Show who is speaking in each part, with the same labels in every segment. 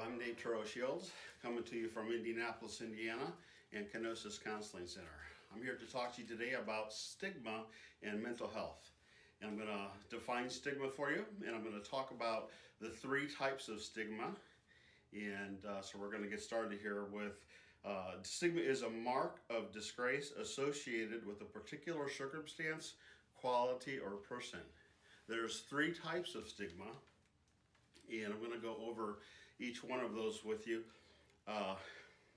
Speaker 1: I'm Dave Shields, coming to you from Indianapolis, Indiana, and Kenosis Counseling Center. I'm here to talk to you today about stigma and mental health. And I'm going to define stigma for you, and I'm going to talk about the three types of stigma. And so we're going to get started here with stigma is a mark of disgrace associated with a particular circumstance, quality, or person. There's three types of stigma, and I'm going to go over each one of those with you.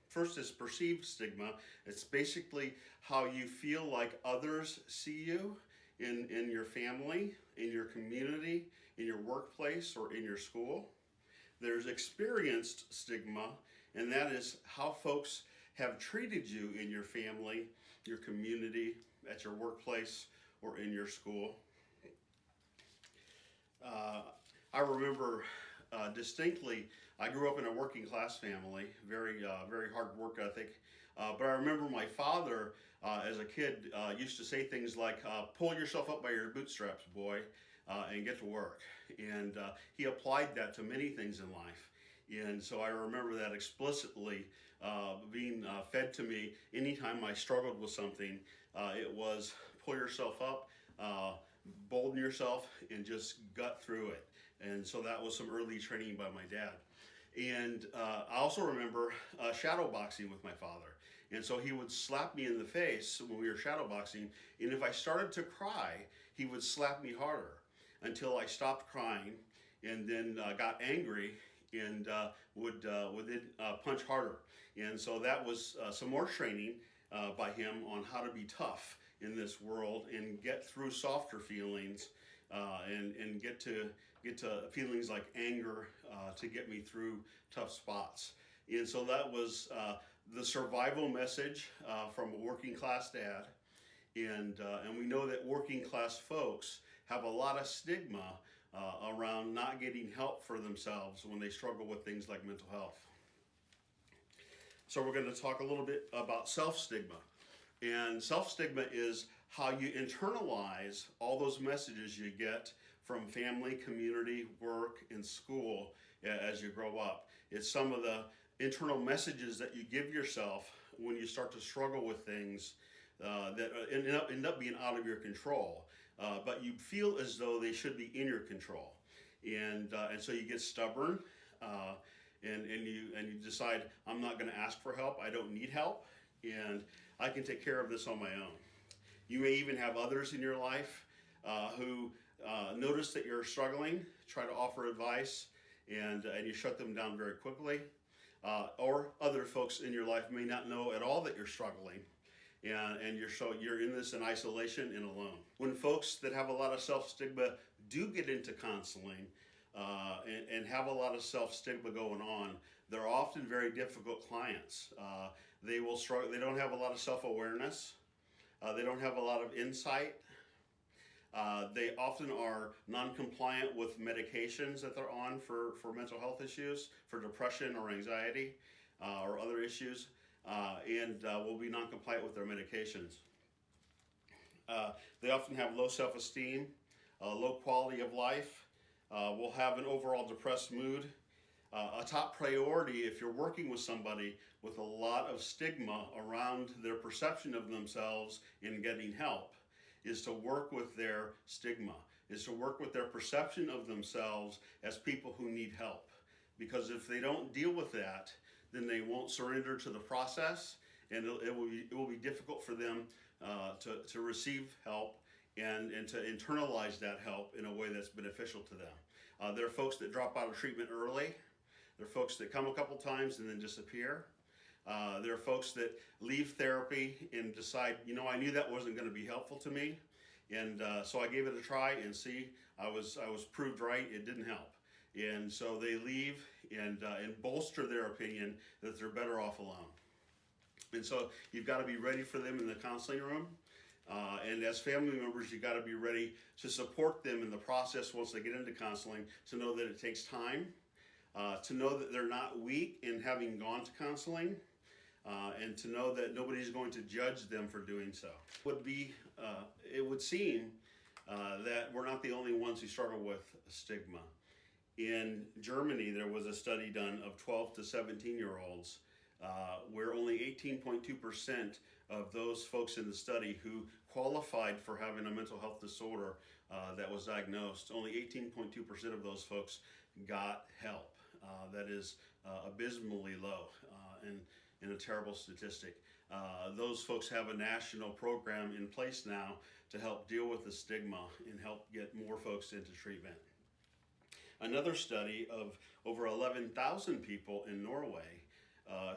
Speaker 1: First is perceived stigma. It's basically how you feel like others see you in your family, in your community, in your workplace, or in your school. There's experienced stigma, and that is how folks have treated you in your family, your community, at your workplace, or in your school. I remember distinctly, I grew up in a working class family, very hard work ethic. But I remember my father, as a kid, used to say things like, pull yourself up by your bootstraps, boy, and get to work. And he applied that to many things in life. And so I remember that explicitly being fed to me anytime I struggled with something. It was pull yourself up, bolden yourself, and just gut through it. And so that was some early training by my dad. And I also remember shadow boxing with my father. And so he would slap me in the face when we were shadow boxing. And if I started to cry, he would slap me harder until I stopped crying and then got angry and would then punch harder. And so that was some more training by him on how to be tough in this world and get through softer feelings and get to feelings like anger to get me through tough spots. And so that was the survival message from a working class dad. And we know that working class folks have a lot of stigma around not getting help for themselves when they struggle with things like mental health. So we're going to talk a little bit about self-stigma. And self-stigma is how you internalize all those messages you get from family, community, work, and school as you grow up. It's some of the internal messages that you give yourself when you start to struggle with things that end up being out of your control. But you feel as though they should be in your control. And so you get stubborn and you decide, I'm not going to ask for help, I don't need help, and I can take care of this on my own. You may even have others in your life who notice that you're struggling, try to offer advice, and you shut them down very quickly. Or other folks in your life may not know at all that you're struggling, and you're in this in isolation and alone. When folks that have a lot of self-stigma do get into counseling and have a lot of self-stigma going on, they're often very difficult clients. They will struggle. They don't have a lot of self-awareness. They don't have a lot of insight. They often are non-compliant with medications that they're on for mental health issues, for depression or anxiety or other issues, and will be non-compliant with their medications. They often have low self-esteem, low quality of life, will have an overall depressed mood. A top priority if you're working with somebody with a lot of stigma around their perception of themselves in getting help is to work with their stigma, is to work with their perception of themselves as people who need help. Because if they don't deal with that, then they won't surrender to the process, and it will be difficult for them to receive help and to internalize that help in a way that's beneficial to them. There are folks that drop out of treatment early. There are folks that come a couple times and then disappear. There are folks that leave therapy and decide, I knew that wasn't going to be helpful to me, and so I gave it a try, and see, I was proved right. It didn't help, and so they leave and bolster their opinion that they're better off alone. And so you've got to be ready for them in the counseling room. And as family members, you've got to be ready to support them in the process once they get into counseling, to know that it takes time, to know that they're not weak in having gone to counseling, and to know that nobody's going to judge them for doing so. It would seem that we're not the only ones who struggle with stigma. In Germany, there was a study done of 12 to 17-year-olds where only 18.2% of those folks in the study who qualified for having a mental health disorder that was diagnosed, only 18.2% of those folks got help. That is abysmally low and a terrible statistic. Those folks have a national program in place now to help deal with the stigma and help get more folks into treatment. Another study of over 11,000 people in Norway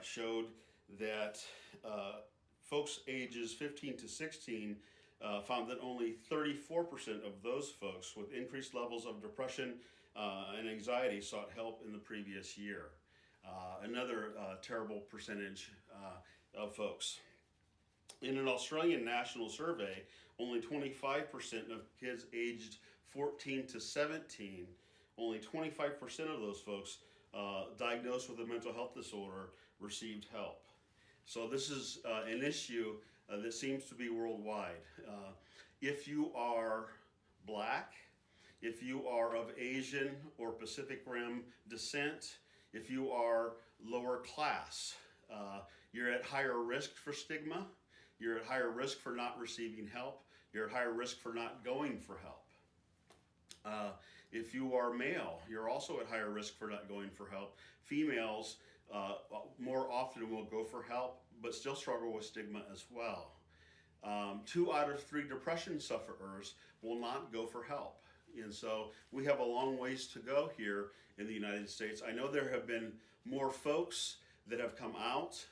Speaker 1: showed that folks ages 15 to 16 found that only 34% of those folks with increased levels of depression and anxiety sought help in the previous year. Another terrible percentage of folks. In an Australian national survey, only 25% of kids aged 14 to 17, only 25% of those folks diagnosed with a mental health disorder received help. So this is an issue that seems to be worldwide. If you are Black, if you are of Asian or Pacific Rim descent, if you are lower class, you're at higher risk for stigma, you're at higher risk for not receiving help, you're at higher risk for not going for help. If you are male, you're also at higher risk for not going for help. Females more often will go for help, but still struggle with stigma as well. 2 out of 3 depression sufferers will not go for help. And so we have a long ways to go here in the United States. I know there have been more folks that have come out,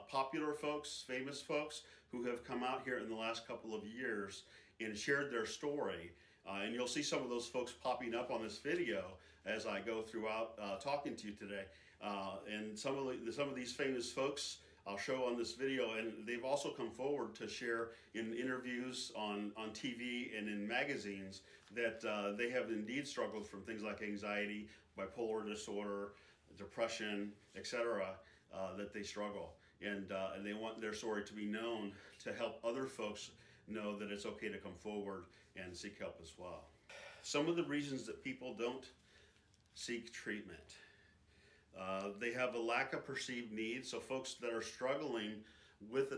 Speaker 1: popular folks, famous folks, who have come out here in the last couple of years and shared their story. And you'll see some of those folks popping up on this video as I go throughout talking to you today. And some of these famous folks I'll show on this video, and they've also come forward to share in interviews on TV and in magazines that they have indeed struggled from things like anxiety, bipolar disorder, depression, etc., that they struggle. And they want their story to be known to help other folks know that it's okay to come forward and seek help as well. Some of the reasons that people don't seek treatment. They have a lack of perceived needs. So folks that are struggling with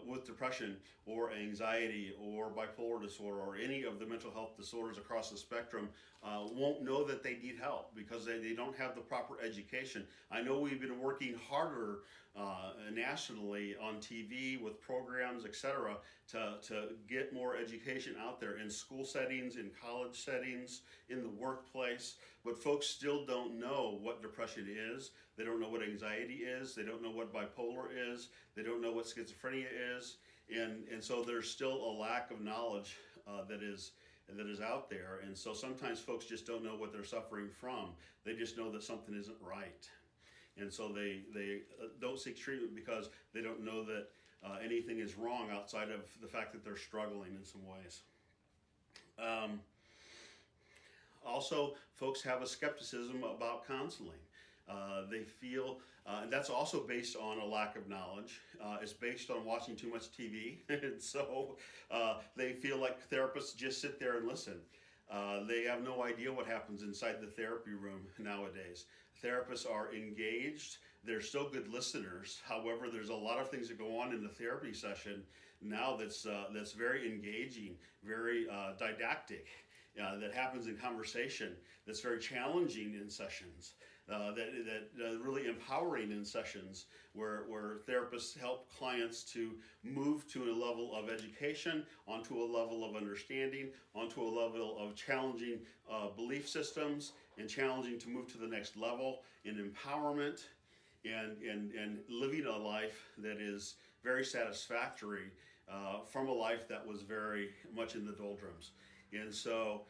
Speaker 1: with depression or anxiety or bipolar disorder or any of the mental health disorders across the spectrum won't know that they need help because they don't have the proper education. I know we've been working harder nationally on TV with programs, etc., to get more education out there in school settings, in college settings, in the workplace. But folks still don't know what depression is. They don't know what anxiety is. They don't know what bipolar is. They don't know what schizophrenia is. And so there's still a lack of knowledge that is out there. And so sometimes folks just don't know what they're suffering from. They just know that something isn't right. And so they don't seek treatment because they don't know that anything is wrong outside of the fact that they're struggling in some ways. Also, folks have a skepticism about counseling. They feel, and that's also based on a lack of knowledge. It's based on watching too much TV. And so they feel like therapists just sit there and listen. They have no idea what happens inside the therapy room nowadays. Therapists are engaged. They're still good listeners. However, there's a lot of things that go on in the therapy session now that's very engaging, very didactic, that happens in conversation, that's very challenging in sessions, that really empowering in sessions where therapists help clients to move to a level of education, onto a level of understanding, onto a level of challenging belief systems, and challenging to move to the next level in empowerment and living a life that is very satisfactory from a life that was very much in the doldrums. And so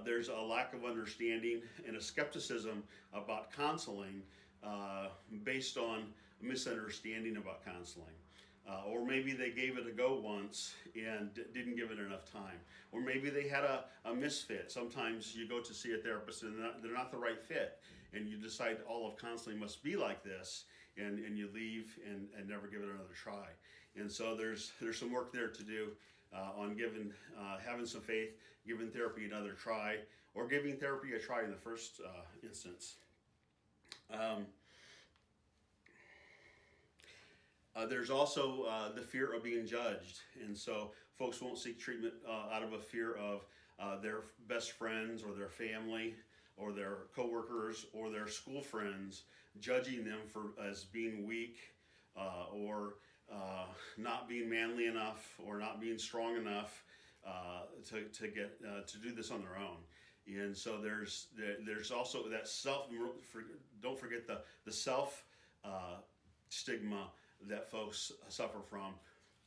Speaker 1: there's a lack of understanding and a skepticism about counseling based on misunderstanding about counseling. Or maybe they gave it a go once and didn't give it enough time. Or maybe they had a misfit. Sometimes you go to see a therapist and they're not the right fit, and you decide all of counseling must be like this, and you leave and never give it another try. And so there's some work there to do on having some faith, giving therapy another try, or giving therapy a try in the first instance. There's also the fear of being judged, and so folks won't seek treatment out of a fear of their best friends or their family or their coworkers or their school friends judging them as being weak or not being manly enough or not being strong enough to do this on their own. And so there's also that don't forget the self stigma that folks suffer from,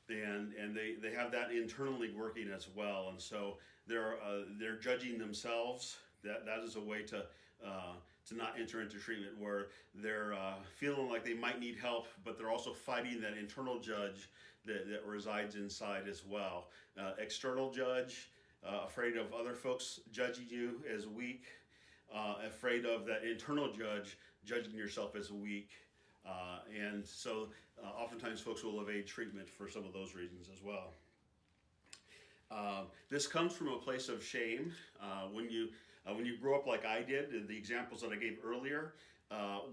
Speaker 1: and they have that internally working as well, and so they're judging themselves. That is a way to not enter into treatment, where they're feeling like they might need help, but they're also fighting that internal judge that resides inside as well. External judge, afraid of other folks judging you as weak, afraid of that internal judge judging yourself as weak. And so oftentimes folks will evade treatment for some of those reasons as well. This comes from a place of shame. When you grow up like I did, the examples that I gave earlier,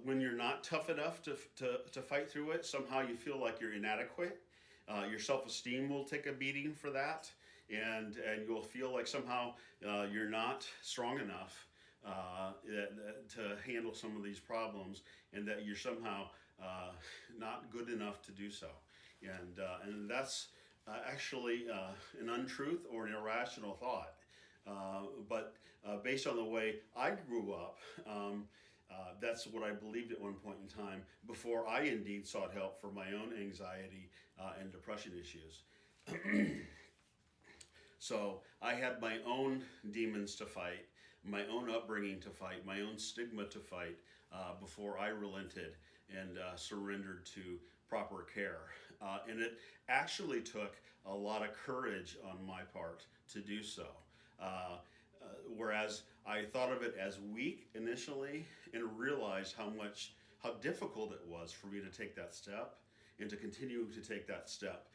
Speaker 1: when you're not tough enough to fight through it, somehow you feel like you're inadequate. Your self-esteem will take a beating for that, and you'll feel like somehow you're not strong enough to handle some of these problems, and that you're somehow not good enough to do so. And that's actually an untruth or an irrational thought. But based on the way I grew up, that's what I believed at one point in time before I indeed sought help for my own anxiety and depression issues. So I had my own demons to fight, my own upbringing to fight, my own stigma to fight before I relented and surrendered to proper care. And it actually took a lot of courage on my part to do so. Whereas I thought of it as weak initially and realized how difficult it was for me to take that step and to continue to take that step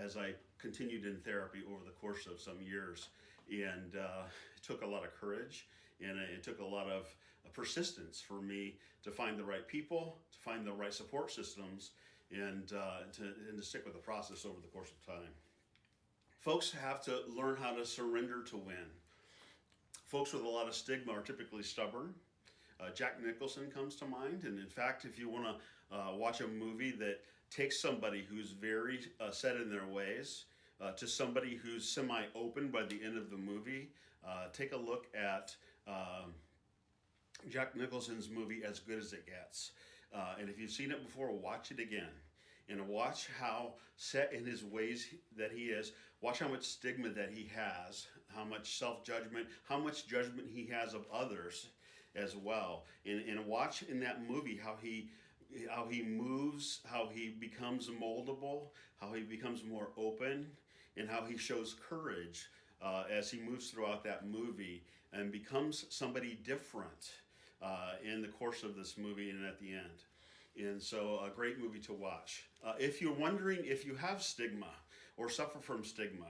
Speaker 1: as I continued in therapy over the course of some years. And it took a lot of courage, and it took a lot of persistence for me to find the right people, to find the right support systems, and to stick with the process over the course of time. Folks have to learn how to surrender to win. Folks with a lot of stigma are typically stubborn. Jack Nicholson comes to mind, and in fact, if you want to watch a movie that takes somebody who's very set in their ways to somebody who's semi-open by the end of the movie, take a look at Jack Nicholson's movie As Good as It Gets. And if you've seen it before, watch it again. And watch how set in his ways that he is. Watch how much stigma that he has, how much self-judgment, how much judgment he has of others as well. And watch in that movie how he moves, how he becomes moldable, how he becomes more open, and how he shows courage as he moves throughout that movie and becomes somebody different in the course of this movie and at the end. And so a great movie to watch. If you're wondering if you have stigma or suffer from stigma,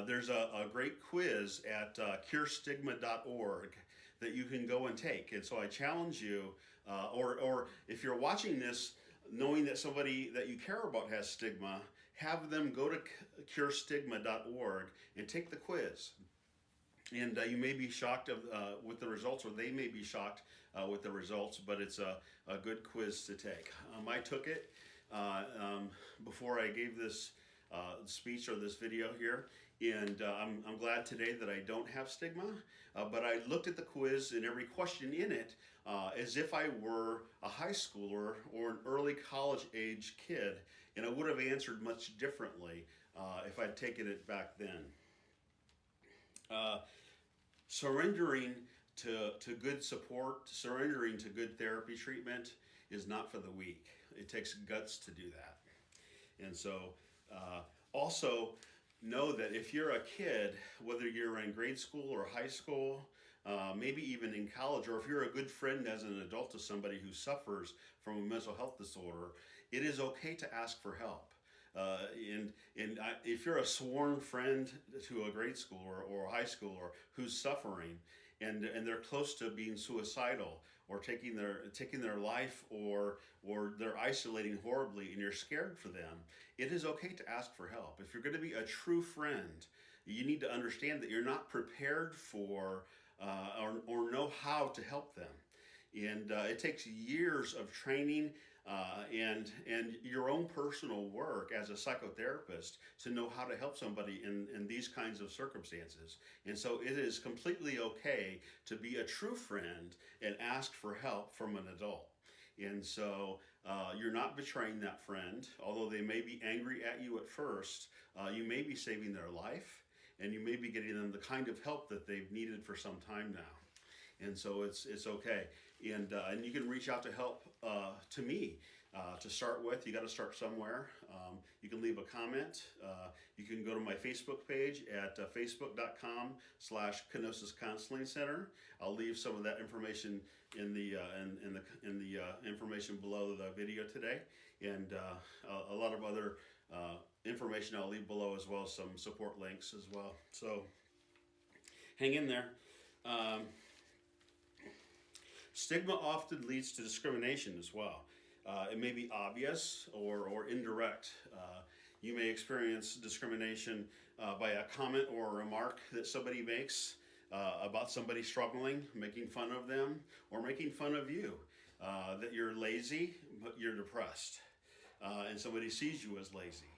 Speaker 1: there's a great quiz at curestigma.org that you can go and take. And so I challenge you, or if you're watching this knowing that somebody that you care about has stigma, have them go to curestigma.org and take the quiz. And you may be shocked with the results, or they may be shocked with the results, but it's a good quiz to take. I took it before I gave this speech or this video here, and I'm glad today that I don't have stigma, but I looked at the quiz and every question in it as if I were a high schooler or an early college age kid, and I would have answered much differently if I'd taken it back then. Surrendering to good support, surrendering to good therapy treatment is not for the weak. It takes guts to do that. And so also know that if you're a kid, whether you're in grade school or high school, maybe even in college, or if you're a good friend as an adult to somebody who suffers from a mental health disorder, it is okay to ask for help. If you're a sworn friend to a grade schooler or a high schooler who's suffering, and they're close to being suicidal or taking their life, or they're isolating horribly, and you're scared for them, it is okay to ask for help. If you're going to be a true friend, you need to understand that you're not prepared for or know how to help them. And it takes years of training and your own personal work as a psychotherapist to know how to help somebody in these kinds of circumstances. And so it is completely okay to be a true friend and ask for help from an adult. And so you're not betraying that friend, although they may be angry at you at first. You may be saving their life, and you may be getting them the kind of help that they've needed for some time now. And so it's okay. And you can reach out to help to me to start with. You got to start somewhere. You can leave a comment. You can go to my Facebook page at facebook.com/Kenosis Counseling Center. I'll leave some of that information in the information below the video today, and a lot of other information I'll leave below, as well as some support links as well. So hang in there. Stigma often leads to discrimination as well. It may be obvious or indirect. You may experience discrimination by a comment or a remark that somebody makes about somebody struggling, making fun of them, or making fun of you. That you're lazy, but you're depressed, and somebody sees you as lazy.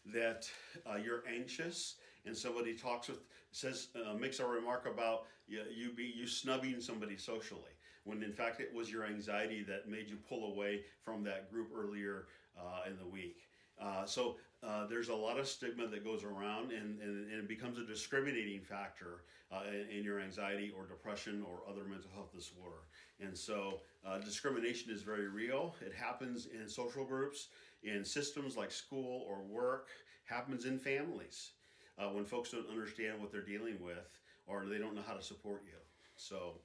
Speaker 1: That you're anxious, and somebody makes a remark about you snubbing somebody socially, when in fact it was your anxiety that made you pull away from that group earlier in the week. So there's a lot of stigma that goes around, and it becomes a discriminating factor in your anxiety or depression or other mental health disorder. And so discrimination is very real. It happens in social groups, in systems like school or work, happens in families when folks don't understand what they're dealing with, or they don't know how to support you. So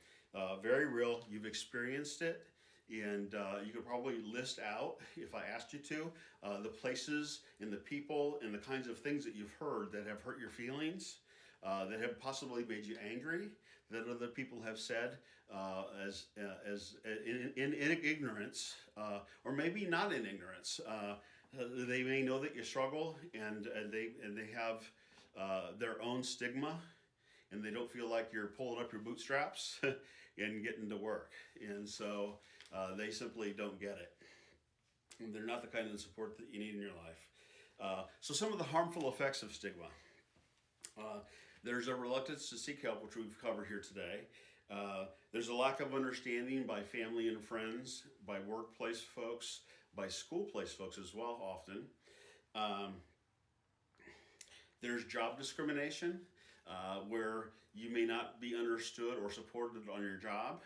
Speaker 1: very real. You've experienced it. And you could probably list out, if I asked you to, the places and the people and the kinds of things that you've heard that have hurt your feelings, that have possibly made you angry, that other people have said in ignorance, or maybe not in ignorance. They may know that you struggle, and they have their own stigma, and they don't feel like you're pulling up your bootstraps and getting to work. And so they simply don't get it. And they're not the kind of support that you need in your life. So some of the harmful effects of stigma. There's a reluctance to seek help, which we've covered here today. There's a lack of understanding by family and friends, by workplace folks, by school place folks as well often. There's job discrimination, where you may not be understood or supported on your job.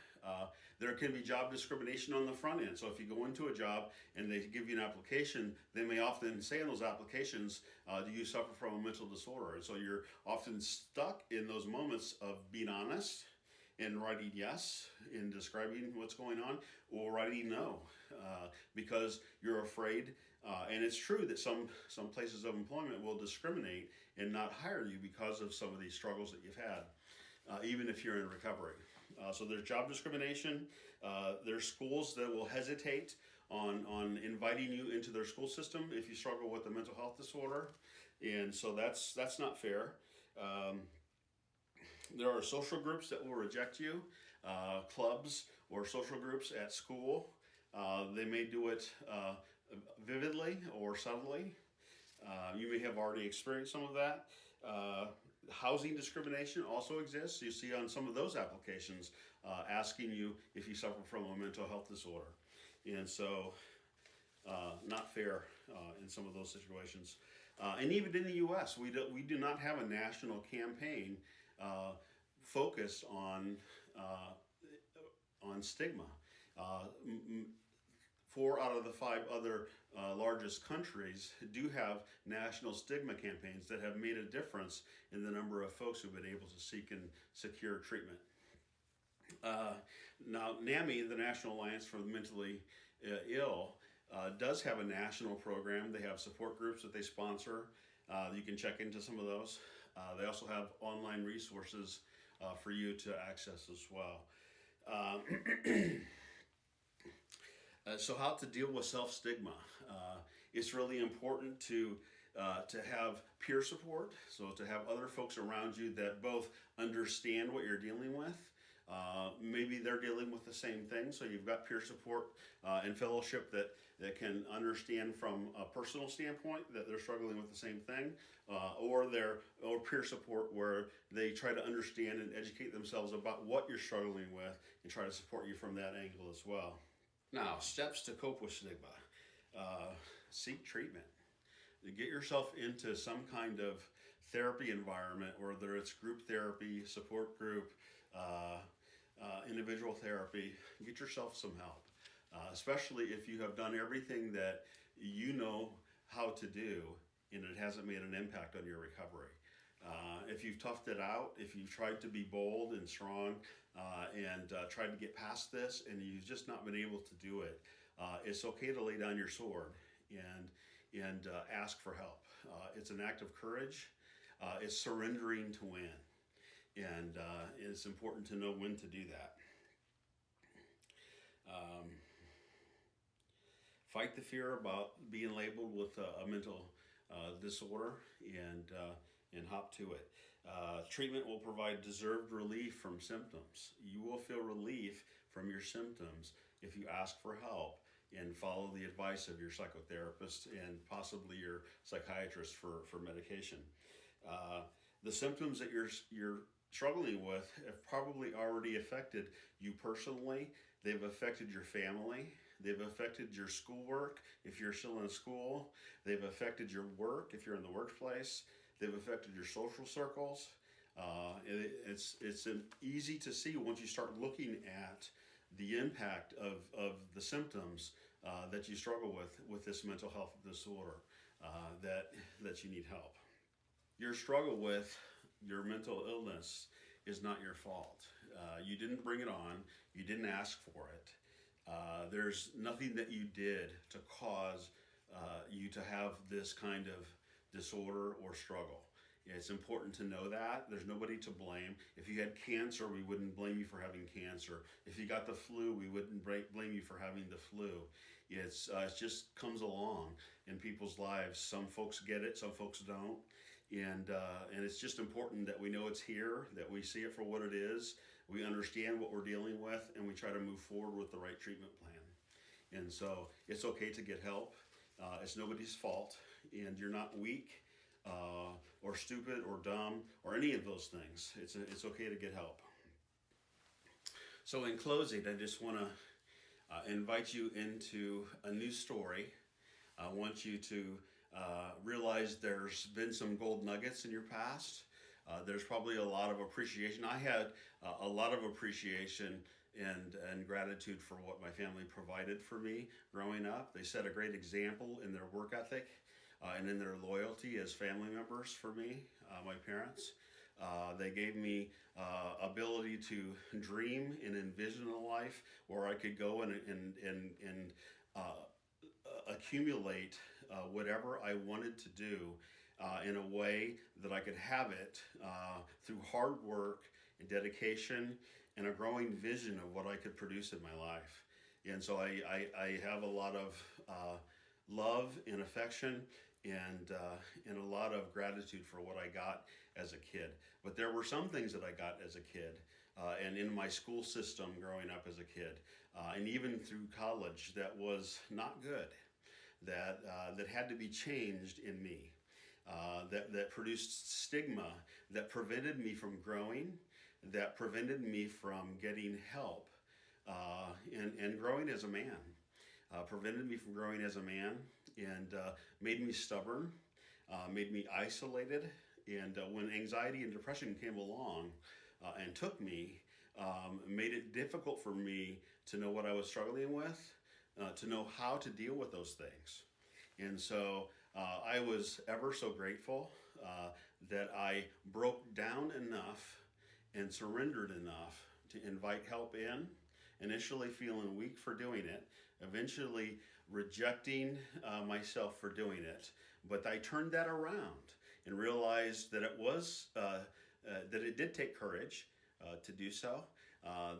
Speaker 1: There can be job discrimination on the front end. So if you go into a job and they give you an application, they may often say in those applications, do you suffer from a mental disorder? And so you're often stuck in those moments of being honest and writing yes in describing what's going on, or writing no, because you're afraid. And it's true that some places of employment will discriminate and not hire you because of some of these struggles that you've had, even if you're in recovery. So there's job discrimination. There's schools that will hesitate on inviting you into their school system if you struggle with a mental health disorder, and so that's not fair. There are social groups that will reject you, clubs or social groups at school. They may do it vividly or subtly. You may have already experienced some of that. Housing discrimination also exists. You see on some of those applications asking you if you suffer from a mental health disorder. And so not fair in some of those situations. And even in the U.S., we do not have a national campaign focused on stigma. 4 out of the 5 other largest countries do have national stigma campaigns that have made a difference in the number of folks who've been able to seek and secure treatment. Now, NAMI, the National Alliance for the Mentally Ill, does have a national program. They have support groups that they sponsor. You can check into some of those. They also have online resources for you to access as well. So how to deal with self-stigma. It's really important to have peer support, so to have other folks around you that both understand what you're dealing with. Maybe they're dealing with the same thing, so you've got peer support and fellowship that can understand from a personal standpoint that they're struggling with the same thing, or peer support where they try to understand and educate themselves about what you're struggling with and try to support you from that angle as well. Now, steps to cope with stigma. Seek treatment. Get yourself into some kind of therapy environment, whether it's group therapy, support group, individual therapy. Get yourself some help, especially if you have done everything that you know how to do and it hasn't made an impact on your recovery. If you've toughed it out, if you've tried to be bold and strong and tried to get past this and you've just not been able to do it, it's okay to lay down your sword and ask for help. It's an act of courage. It's surrendering to win. And it's important to know when to do that. Fight the fear about being labeled with a mental disorder and hop to it. Treatment will provide deserved relief from symptoms. You will feel relief from your symptoms if you ask for help and follow the advice of your psychotherapist and possibly your psychiatrist for medication. The symptoms that you're struggling with have probably already affected you personally. They've affected your family. They've affected your schoolwork if you're still in school. They've affected your work if you're in the workplace. They've affected your social circles. It's easy to see once you start looking at the impact of the symptoms that you struggle with this mental health disorder, that you need help. Your struggle with your mental illness is not your fault. You didn't bring it on. You didn't ask for it. There's nothing that you did to cause you to have this kind of disorder or struggle. It's important to know that. There's nobody to blame. If you had cancer, we wouldn't blame you for having cancer. If you got the flu, we wouldn't blame you for having the flu. It just comes along in people's lives. Some folks get it, some folks don't. And it's just important that we know it's here, that we see it for what it is, we understand what we're dealing with, and we try to move forward with the right treatment plan. And so it's okay to get help. It's nobody's fault, and you're not weak or stupid or dumb or any of those things. It's okay to get help. So in closing, I just want to invite you into a new story. I want you to realize there's been some gold nuggets in your past. There's probably a lot of appreciation. I had a lot of appreciation and gratitude for what my family provided for me growing up. They set a great example in their work ethic and in their loyalty as family members for me, my parents. They gave me ability to dream and envision a life where I could go and accumulate whatever I wanted to do in a way that I could have it through hard work and dedication and a growing vision of what I could produce in my life. And so I have a lot of love and affection and a lot of gratitude for what I got as a kid. But there were some things that I got as a kid and in my school system growing up as a kid and even through college that was not good, that had to be changed in me, that produced stigma, that prevented me from growing, that prevented me from getting help and growing as a man, prevented me from growing as a man and made me stubborn, made me isolated. And when anxiety and depression came along and took me, made it difficult for me to know what I was struggling with, to know how to deal with those things. And so I was ever so grateful that I broke down enough and surrendered enough to invite help in, initially feeling weak for doing it, eventually rejecting myself for doing it. But I turned that around and realized that it was that it did take courage to do so.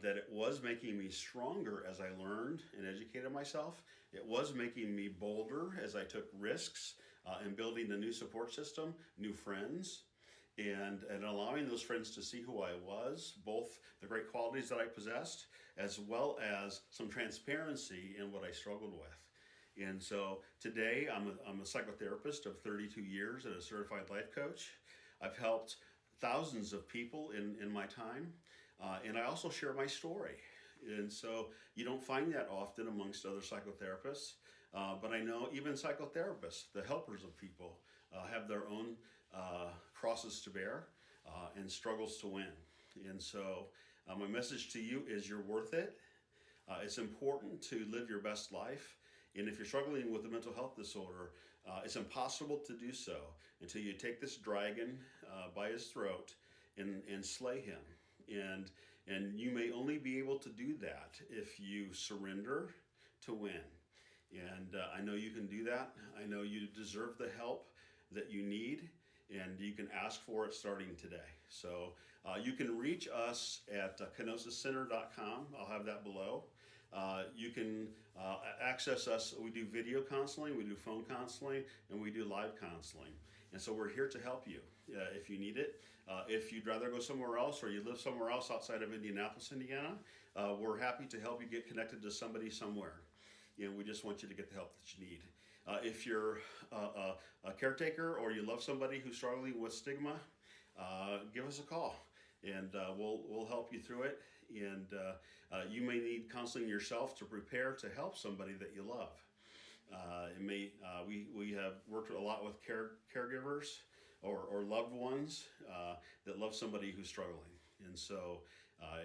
Speaker 1: That it was making me stronger as I learned and educated myself. It was making me bolder as I took risks in building a new support system, new friends, and allowing those friends to see who I was, both the great qualities that I possessed, as well as some transparency in what I struggled with. And so today I'm a psychotherapist of 32 years and a certified life coach. I've helped thousands of people in my time, and I also share my story. And so you don't find that often amongst other psychotherapists, but I know even psychotherapists, the helpers of people, have their own crosses to bear and struggles to win. And so my message to you is you're worth it. It's important to live your best life. And if you're struggling with a mental health disorder, it's impossible to do so until you take this dragon by his throat and slay him. And you may only be able to do that if you surrender to win. And I know you can do that. I know you deserve the help that you need, and you can ask for it starting today. So you can reach us at kenosiscenter.com. I'll have that below. You can access us. We do video counseling, we do phone counseling, and we do live counseling. And so we're here to help you if you need it. If you'd rather go somewhere else or you live somewhere else outside of Indianapolis, Indiana, we're happy to help you get connected to somebody somewhere. And we just want you to get the help that you need. If you're a caretaker or you love somebody who's struggling with stigma, give us a call, and we'll help you through it. And you may need counseling yourself to prepare to help somebody that you love. We have worked a lot with caregivers or loved ones that love somebody who's struggling, and so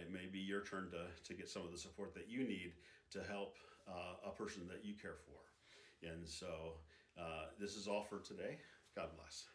Speaker 1: it may be your turn to get some of the support that you need to help a person that you care for. And so this is all for today. God bless.